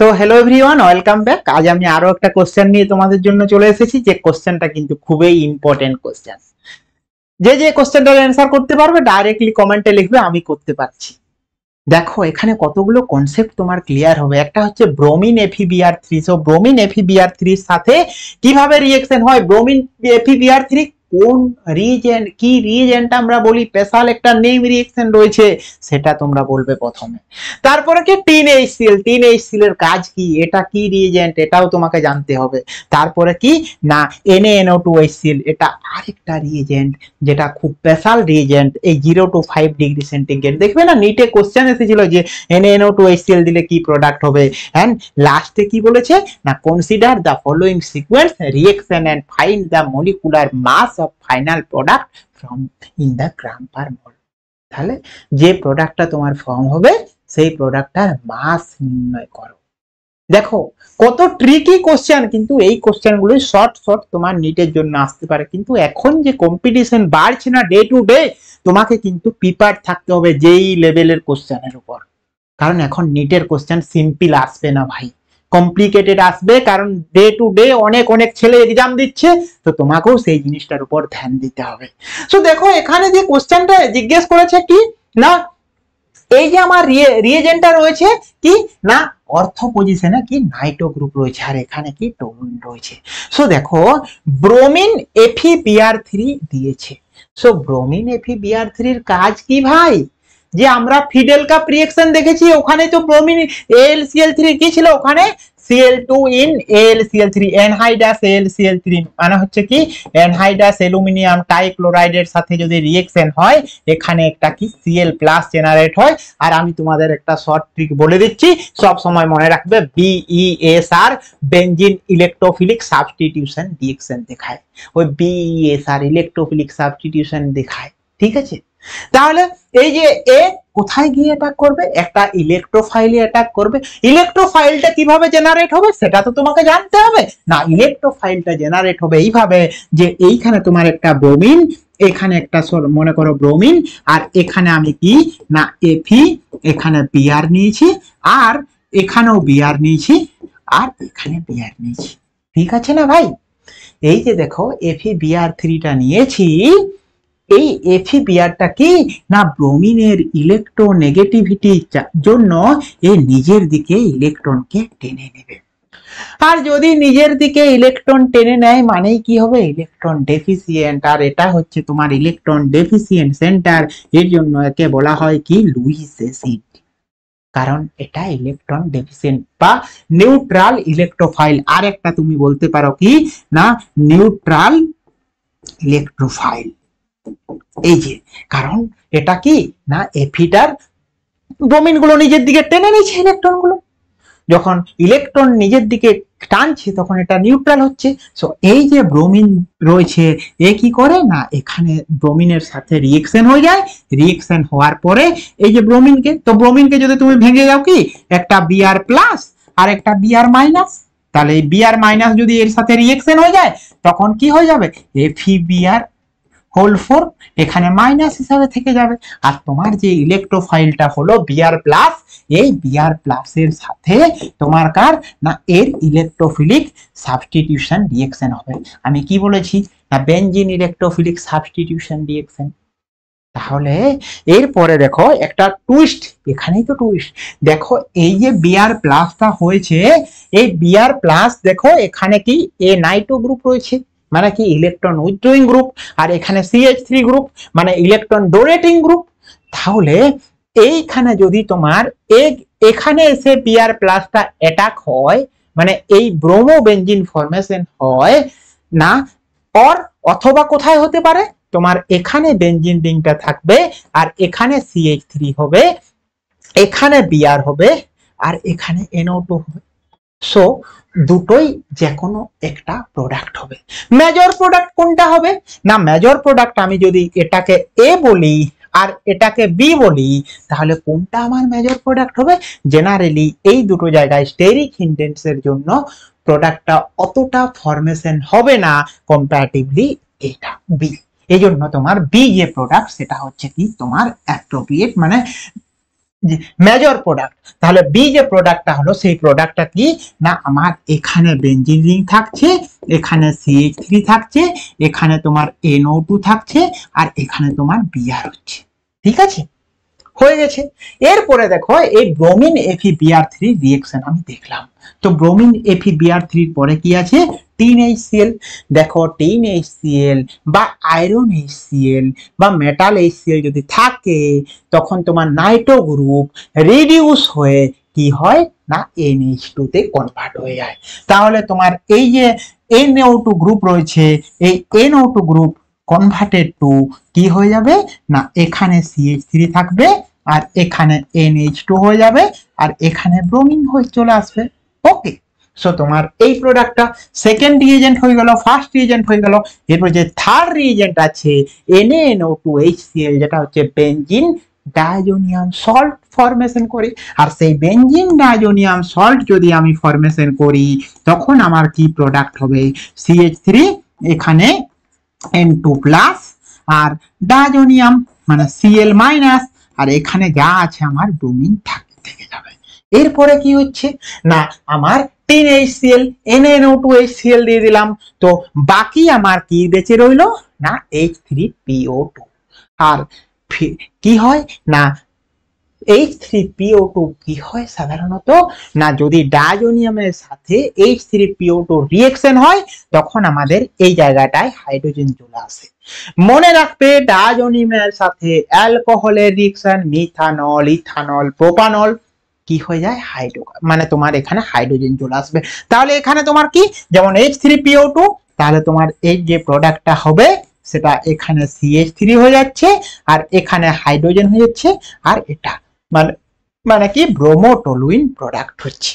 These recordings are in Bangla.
তো হ্যালো এভরিওয়ান, ওয়েলকাম ব্যাক। আজ আমি আরো একটা কোশ্চেন নিয়ে তোমাদের জন্য চলে এসেছি, যে কোশ্চেনটা কিন্তু খুবই ইম্পর্টেন্ট কোশ্চেন। যে কোশ্চেনটার অ্যান্সার করতে পারবে ডাইরেক্টলি কমেন্টে লিখবে আমি করতে পারছি। দেখো এখানে কতগুলো কনসেপ্ট তোমার ক্লিয়ার হবে। একটা হচ্ছে bromine FeBr3। So bromine FeBr3 এর সাথে কিভাবে রিঅ্যাকশন হয়, ব্রোমিন FeBr3 কোন রিএজেন্ট, কি রিএজেন্ট আমরা বলি, স্পেশাল একটা নেম রিঅ্যাকশন রয়েছে, সেটা তোমরা বলবে প্রথমে। তারপরে কি টিন এইচসিএল এর কাজ কি, এটা কি রিএজেন্ট, এটাও তোমাকে জানতে হবে। তারপরে কি না NaNO2HCl, এটা আরেকটা রিএজেন্ট, যেটা খুব স্পেশাল রিএজেন্ট। এই 0 to 5 ডিগ্রি সেন্টিগ্রেড দেখবে না নিটে কোশ্চেন এসেছিল যে NaNO2HCl দিলে কি প্রোডাক্ট হবে। এন্ড লাস্টে কি বলেছে না consider the following sequence reaction and find the molecular mass of final product from in the gram per mole. তাহলে যে প্রোডাক্টটা তোমার ফর্ম হবে সেই প্রোডাক্টটার মাস নির্ণয় করো। দেখো কত ট্রিকি কোশ্চেন, কিন্তু এই কোশ্চেন গুলো শর্ট তোমার নিটের জন্য আসতে পারে। কিন্তু এখন যে কম্পিটিশন বাড়ছে না ডে টু ডে, তোমাকে কিন্তু প্রিপেয়ার থাকতে হবে যেই লেভেলের কোশ্চেনের উপর। কারণ এখন নিটের কোশ্চেন সিম্পল আসবে না ভাই, কমপ্লিকেটেড আসবে। কারণ ডে টু ডে অনেক ছেলে এক্সাম দিচ্ছে, তো তোমাকেও সেই জিনিসটার উপর ধ্যান দিতে হবে। সো দেখো এখানে যে কোশ্চেনটা জিজ্ঞেস করেছে কি না, এই যে আমার রিএজেন্টটা রয়েছে কি না অর্থো পজিশনে কি নাইট্রো গ্রুপ রয়েছে, আর এখানে কি টোলুইন রয়েছে। সো দেখো ব্রোমিন FeBr3 দিয়েছে। সো ব্রোমিন FeBr3 এর কাজ কি ভাই, যে আমরা ফিডেল কাপ রিঅ্যাকশন দেখেছি, ওখানে তো ব্রোমিন AlCl3 কি ছিল, ওখানে Cl2 in AlCl3 অ্যানহাইডাস AlCl3 মানে হচ্ছে কি অ্যানহাইডাস অ্যালুমিনিয়াম টাইক্লোরাইডের সাথে যদি রিঅ্যাকশন হয় এখানে একটা কি Cl+ জেনারেট হয়। আর আমি তোমাদের একটা শর্ট ট্রিক বলে দিচ্ছি, সব সময় মনে রাখবে, BESR benzene electrophilic substitution reaction দেখায়, ওই BESR ইলেকট্রোফিলিক সাবস্টিটিউশন দেখায়, ঠিক আছে। তাহলে এই যে এ কোথায় গিয়ে অ্যাটাক করবে, একটা ইলেকট্রোফাইলে অ্যাটাক করবে। ইলেকট্রোফাইলটা কিভাবে জেনারেট হবে সেটা তো তোমাকে জানতে হবে না। ইলেকট্রোফাইলটা জেনারেট হবে এইভাবে যে এইখানে তোমার একটা ব্রোমিন, এখানে একটা মনে করো ব্রোমিন, আর এখানে আমি কি না Fe, এখানে Br নিয়েছি, আর এখানেও Br নিয়েছি, আর এখানে Br নিয়েছি, ঠিক আছে না ভাই। এই যে দেখো FeBr3টা নিয়েছি, এই FeBrটা কি না ব্রোমিনের ইলেকট্রোনেগেটিভিটির জন্য এই নিজের দিকে ইলেকট্রনকে টেনে নেবে। আর যদি নিজের দিকে ইলেকট্রন টেনে নেয় মানেই কি হবে, ইলেকট্রন ডেফিসিয়েন্ট। আর এটা হচ্ছে তোমার ইলেকট্রন ডেফিসিয়েন্ট সেন্টার, এর জন্য একে বলা হয় কি লুইস অ্যাসিড, কারণ এটা ইলেকট্রন ডেফিসিয়েন্ট বা নিউট্রাল ইলেকট্রোফাইল। আর একটা তুমি বলতে পারো কি না নিউট্রাল ইলেকট্রোফাইল। এই যে কারণ এটা কি না এফিটার ব্রোমিন গুলো নিজের দিকে টেনে নিচ্ছে ইলেকট্রন গুলো, যখন ইলেকট্রন নিজের দিকে টানছে তখন এটা নিউট্রাল হচ্ছে। সো এই যে ব্রোমিন রয়েছে এ কি করে না এখানে ব্রোমিনের সাথে রিঅ্যাকশন হয়ে যায়, রিঅ্যাকশন হওয়ার পরে এই যে ব্রোমিনকে যদি তুমি ভেঙে দাও কি একটা Br+ আর একটা Br-, তাহলে এই Br- যদি এর সাথে রিঅ্যাকশন হয়ে যায় তখন কি হয়ে যাবে FeBr4 এখানে মাইনাস হিসাবে থেকে যাবে। আর তোমার যে ইলেকট্রোফাইলটা হলো Br+, এই Br+ এর সাথে তোমার কার না এর ইলেকট্রোফিলিক সাবস্টিটিউশন রিঅ্যাকশন হবে। আমি কি বলেছি না বেনজিন ইলেকট্রোফিলিক সাবস্টিটিউশন রিঅ্যাকশন। তাহলে এরপরে দেখো একটা টুইস্ট, এখানেই তো টুইস্ট। দেখো এই যে Br+টা হয়েছে, এই Br+ দেখো এখানে কি এ নাইট্রো গ্রুপ রয়েছে মানে কি ইলেকট্রন উইথড্রয়িং গ্রুপ, আর এখানে CH3 গ্রুপ মানে ইলেকট্রন ডোনেটিং গ্রুপ। তাহলে এইখানে যদি তোমার এখানে এসে Br+টা অ্যাটাক হয় মানে এই ব্রোমো বেনজিন ফরমেশন হয় না, অথবা কোথায় হতে পারে তোমার এখানে বেনজিন রিংটা থাকবে, আর এখানে CH3 হবে, এখানে Br হবে, আর এখানে NO2 হবে। সো দুটোই যে কোনো একটা প্রোডাক্ট হবে। মেজর প্রোডাক্ট কোনটা হবে না, মেজর প্রোডাক্ট আমি যদি এটাকে A বলি আর এটাকে B বলি তাহলে কোনটা আমার মেজর প্রোডাক্ট হবে। জেনারেলি এই দুটো জায়গায় স্টেরিক হিন্ডেন্সের জন্য প্রোডাক্টটা অতটা ফরমেশন হবে না, কম্পারেটিভলি এটা B। এই জন্য তোমার B যে প্রোডাক্ট সেটা হচ্ছে কি তোমার অ্যাপ্রোপ্রিয়েট মানে মেজর প্রোডাক্ট। তাহলে বি যে প্রোডাক্টটা হলো সেই প্রোডাক্টটা কি না আমার এখানে বেঞ্জিন রিং থাকছে, এখানে CH3 থাকছে, এখানে তোমার NO2 থাকছে, আর এখানে তোমার বিআর হচ্ছে। ঠিক আছে, হয়ে গেছে। এরপরে দেখো এই ব্রোমিন FeBr3 রিঅ্যাকশন আমি দেখলাম। তো ব্রোমিন FeBr3 এর পরে কি আছে? Tin HCl। দেখো টিন HCl বা আয়রন HCl বা মেটাল HCl যদি থাকে তখন তোমার নাইট্রো গ্রুপ রিডিউস হয়ে কি হয় না NH2 তে কনভার্ট হয়ে যায়। তাহলে তোমার এই যে NO2 গ্রুপ রয়েছে, এই NO2 গ্রুপ কনভার্টেড টু কি হয়ে যাবে না এখানে CH3 থাকবে আর এখানে NH2 হয়ে যাবে আর এখানে ব্রোমিন হয়ে চলে আসবে। ওকে, সো তোমার এই প্রোডাক্টটা সেকেন্ড রিএজেন্ট হয়ে গেল, ফার্স্ট রিএজেন্ট হয়ে গেল। এরপর যে থার্ড রিএজেন্ট আছে NaNO2HCl, যেটা হচ্ছে বেনজিন ডাইজোনিয়াম সল্ট ফরমেশন করে। আর সেই বেনজিন ডাইজোনিয়াম সল্ট যদি আমি ফরমেশন করি তখন আমার কি প্রোডাক্ট হবে? CH3 এখানে N2 প্লাস আর ডাইজোনিয়াম মানে Cl মাইনাস, আর এখানে যা আছে আমার ব্রোমিন থেকে যাবে। এরপরে কি হচ্ছে না আমার টিন HCl NaNO2HCl দিয়ে দিলাম। তো বাকি আমার কি বেঁচে রইলো না H3PO2। আর কি হয় না H3PO2 কি হয় সাধারণত না যদি ডাইজোনিয়ামের সাথে H3PO2 রিঅ্যাকশন হয় তখন আমাদের এই জায়গাটায় হাইড্রোজেন চলে আসে। মনে রাখবে ডাইজোনিয়ামের সাথে অ্যালকোহলের রিঅ্যাকশন মিথানল, ইথানল, প্রোপানল কি হয়ে যায় মানে তোমার এখানে হাইড্রোজেন চলে আসবে। তাহলে এখানে তোমার কি যেমন H3PO2, তাহলে তোমার এই যে প্রোডাক্টটা হবে সেটা এখানে CH3 হয়ে যাচ্ছে আর এখানে হাইড্রোজেন হয়ে যাচ্ছে, আর এটা মানে কি ব্রোমোটলুইন প্রোডাক্ট হচ্ছে।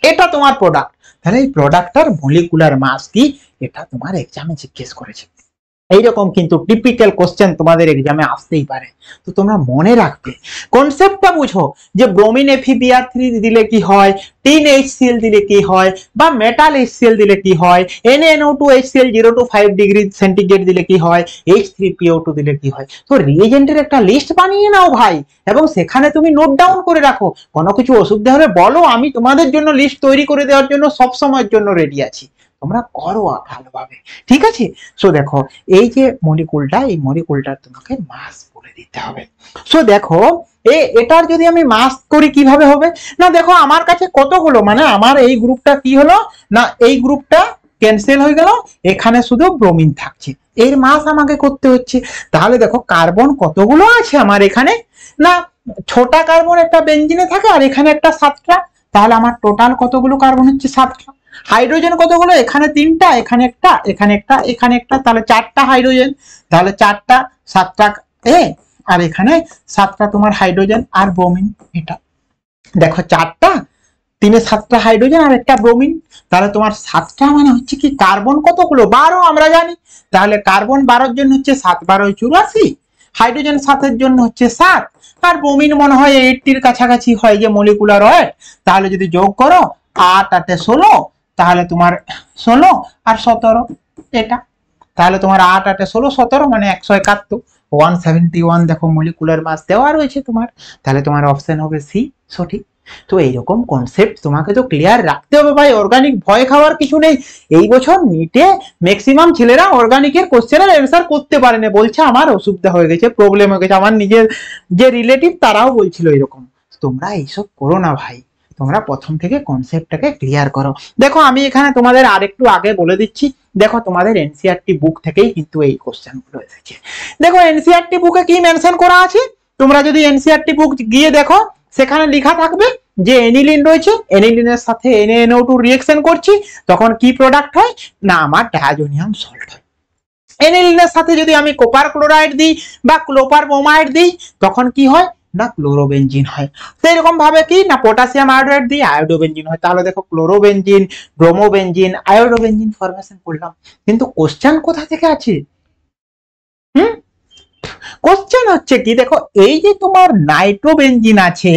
এটা তোমার প্রোডাক্ট। তাহলে এই প্রোডাক্টটার মলিকুলার মাস কি এটা তোমার এক্সামে জিজ্ঞেস করেছে। এইরকম কিন্তু টিপিক্যাল কোশ্চেন তোমাদের এক্সামে আসতেই পারে। তো তোমরা মনে রাখবে, কনসেপ্টটা বুঝো যে ব্রোমিন FeBr3 দিলে কি হয়, টিন HCl দিলে কি হয়, বা মেটাল HCl দিলে কি হয়, NaNO2HCl 0 to 5 ডিগ্রি সেন্টিগ্রেড দিলে কি হয়, H3PO2 দিলে কি হয়। তো রিএজেন্টের একটা লিস্ট বানিয়ে নাও ভাই, এবং সেখানে তুমি নোট ডাউন করে রাখো। কোনো কিছু অসুবিধা হলে বলো, আমি তোমাদের জন্য লিস্ট তৈরি করে দেওয়ার জন্য সব সময়ের জন্য রেডি আছি। তোমরা করো ভালোভাবে, ঠিক আছে? সো দেখো এই যে মলিকুলটা, এই মলিকুলটার তোমাকে মাস বলে দিতে হবে। সো দেখো এটার যদি আমি মাস করি কিভাবে হবে না, দেখো আমার কাছে কতগুলো মানে আমার এই গ্রুপটা কি হলো না এই গ্রুপটা ক্যান্সেল হয়ে গেল, এখানে শুধু ব্রোমিন থাকছে, এর মাস আমাকে করতে হচ্ছে। তাহলে দেখো কার্বন কতগুলো আছে আমার এখানে না, 6টা কার্বন একটা বেনজিনে থাকে আর এখানে একটা 7টা। তাহলে আমার টোটাল কতগুলো কার্বন হচ্ছে 7টা। হাইড্রোজেন কতগুলো, এখানে 3টা, এখানে একটা, এখানে একটা, এখানে একটা, তাহলে 4টা হাইড্রোজেন। তাহলে 4টা 7টা আর এখানে 7টা তোমার হাইড্রোজেন আর ব্রোমিন। এটা দেখো 4টা 3 7টা হাইড্রোজেন আর একটা ব্রোমিন। তাহলে তোমার 7টা মানে হচ্ছে কি কার্বন কতগুলো 12 আমরা জানি। তাহলে কার্বন 12 জন্য হচ্ছে 7 12 84, হাইড্রোজেন 7 জন্য হচ্ছে 7, আর ব্রোমিন মনে হয় 80 কাছাকাছি হয় যে মলিকুলার ওয়েট। তাহলে যদি যোগ করো 8 8 16, তাহলে তোমার 16 আর 17 এটা। তাহলে তোমার 8 8 16 17 মানে 171, 171 দেখো মলিকুলার মাস দেওয়া রয়েছে তোমার। তাহলে তোমার অপশন হবে সি সঠিক। তো এইরকম কনসেপ্ট তোমাকে তো ক্লিয়ার রাখতে হবে ভাই। অর্গানিক ভয় খাওয়ার কিছু নেই। এই বছর নিটে ম্যাক্সিমাম ছেলেরা অর্গানিকের কোশ্চেনের অ্যান্সার করতে পারেনি, বলছে আমার অসুবিধা হয়ে গেছে, প্রবলেম হয়ে গেছে। আমার নিজের যে রিলেটিভ তারাও বলছিল এরকম। তোমরা এইসব করো না ভাই, তোমরা প্রথম থেকে কনসেপ্টটাকে ক্লিয়ার করো। দেখো আমি এখানে তোমাদের আরেকটু আগে বলে দিচ্ছি, দেখো তোমাদের এনসিইআরটি বুক থেকেই কিন্তু এই কোশ্চেনগুলো এসেছে। দেখো এনসিইআরটি বুকে কি মেনশন করা আছে, তোমরা যদি এনসিইআরটি বুক গিয়ে দেখো সেখানে লেখা থাকবে যে এনিলিন রয়েছে, এনিলিনের সাথে NaNO2 রিঅ্যাকশন করছি তখন কি প্রোডাক্ট হয় না আমার ডাইজোনিয়াম সল্ট হয়। এনিলিনের সাথে যদি আমি কপার ক্লোরাইড দিই বা ক্লোপার ব্রোমাইড দিই তখন কি হয় না ক্লোরোবেনজিন হয়। সেরকম ভাবে কি না পটাশিয়াম আয়োডাইড দিয়ে আয়োডোবেনজিন হয়। তাহলে দেখো ক্লোরোবেনজিন, ব্রোমোবেনজিন, আয়োডোবেনজিন ফরমেশন করলাম, কিন্তু কোশ্চেন কোথা থেকে আছে? কোশ্চেন হচ্ছে কি দেখো এই যে তোমার নাইট্রোবেনজিন আছে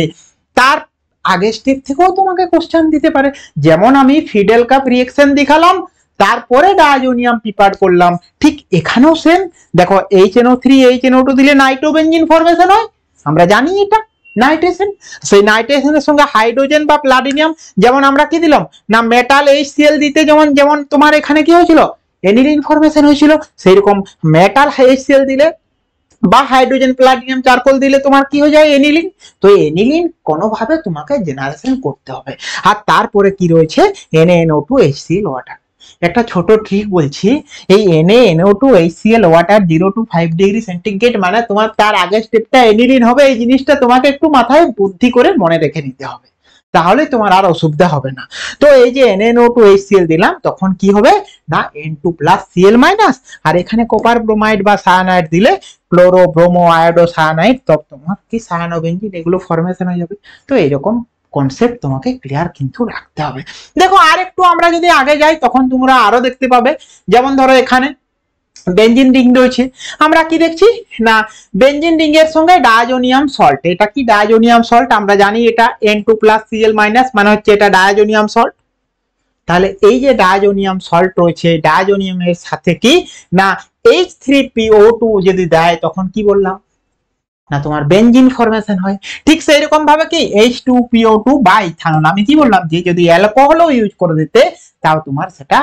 তার আগের স্টেপ থেকেও তোমাকে কোশ্চেন দিতে পারে। যেমন আমি ফিডেল কাপ রিঅ্যাকশন দেখালাম, তারপরে ডাইজোনিয়াম প্রিপার করলাম, ঠিক এখানেও সেম। দেখো HNO3 HNO2 দিলে নাইট্রোবেনজিন ফরমেশন হয়, আমরা জানি এটা। নাইট্রেশন। সেই নাইট্রেশনের সঙ্গে হাইড্রোজেন বা প্লাটিনিয়াম, যেমন আমরা কি দিলাম না মেটাল HCl দিতে, যেমন যেমন তোমার এখানে কি হয়েছিল এনিলিন ফরমেশন হয়েছিল, সেই রকম মেটাল HCl দিলে বা হাইড্রোজেন প্লাটিনিয়াম চারকোল দিলে তোমার কি হয়ে যায় এনিলিন। তো এনিলিন কোনোভাবে তোমাকে জেনারেশন করতে হবে। আর তারপরে কি রয়েছে NaNO2 HCl ওয়াটার। একটা ছোট ট্রিক বলছি, এই NaNO2 HCl water 0 to 5 degree centigrade মানে তোমার তার আগের স্টেপটা এনিলিন হবে। এই জিনিসটা তোমাকে একটু মাথায় বুদ্ধি করে মনে রেখে নিতে হবে, তাহলে তোমার আর অসুবিধা হবে না। তো এই যে NaNO2 HCl দিলাম তখন কি হবে না N2 প্লাস Cl মাইনাস, আর এখানে কপার ব্রোমাইড বা সায়ানাইড দিলে ক্লোরো ব্রোমো আয়োডো সায়ানাইড, তখন তোমার কি সায়ানোবেনজিন এগুলো ফরমেশন হয়ে যাবে। তো এইরকম কনসেপ্ট তোমাকে ক্লিয়ার কিন্তু রাখতে হবে। দেখো আর একটু আমরা যদি আগে যাই তখন তোমরা আরো দেখতে পাবে, যেমন ধরো এখানে বেনজিন রিং রয়েছে, আমরা কি দেখছি না বেনজিন রিং এর সঙ্গে ডায়াজোনিয়াম সল্ট। এটা কি ডায়াজোনিয়াম সল্ট, আমরা জানি এটা N2 প্লাস Cl মাইনাস মানে হচ্ছে এটা ডায়াজোনিয়াম সল্ট। তাহলে এই যে ডায়াজোনিয়াম সল্ট রয়েছে, ডায়াজোনিয়ামের সাথে কি না H3PO2 যদি দেয় তখন কি বললাম না তোমার বেনজিন ফরমেশন হয়। ঠিক সেই রকম ভাবে কি H2PO2 বা ইথানল, আমি কি বললাম যে যদি অ্যালকোহলও ইউজ করে দিতে তাও তোমার সেটা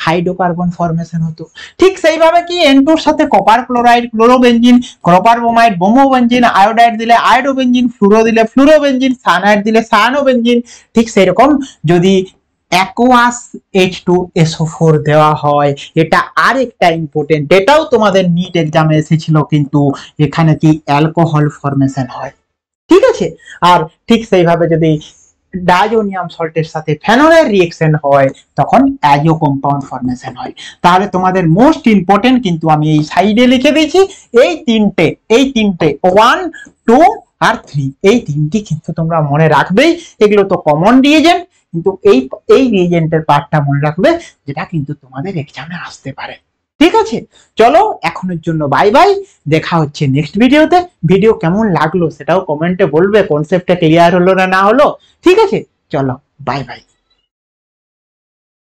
হাইড্রোকার্বন ফরমেশন হতো। ঠিক সেইভাবে কি N2 এর সাথে copper chloride chlorobenzene, copper bromide bromobenzene, iodide দিলে আয়োডোবেনজিন, ফ্লুরো দিলে ফ্লুরোবেনজিন, সায়ানাইড দিলে সায়ানোবেনজিন। ঠিক সেই রকম যদি অ্যাকোয়াস H2SO4 দেওয়া হয়, এটা আরেকটা ইম্পর্টেন্ট, এটাও তোমাদের নিট এক্সামে এসেছিল, কিন্তু এখানে কি অ্যালকোহল ফরমেশন হয়। ঠিক আছে, আর ঠিক সেইভাবে যদি ডায়াজোনিয়াম সল্টের সাথে ফেনলের রিঅ্যাকশন হয় তখন অ্যাজো কম্পাউন্ড ফরমেশন হয়। তাহলে তোমাদের মোস্ট ইম্পর্টেন্ট কিন্তু আমি এই সাইডে লিখে দিয়েছি এই তিনটে 1 2 আর 3, এই তিনটি কিন্তু তোমরা মনে রাখবেই। এগুলো তো কমন রিএজেন্ট, কিন্তু এই রিএজেন্টের পার্টটা মনে রাখবে, যেটা কিন্তু তোমাদের এক্সামে আসতে পারে। ঠিক আছে, চলো এখনের জন্য বাই বাই, দেখা হচ্ছে নেক্সট ভিডিওতে। ভিডিও কেমন লাগলো সেটাও কমেন্টে বলবে, কনসেপ্টটা ক্লিয়ার হলো না হলো। ঠিক আছে, চলো বাই বাই।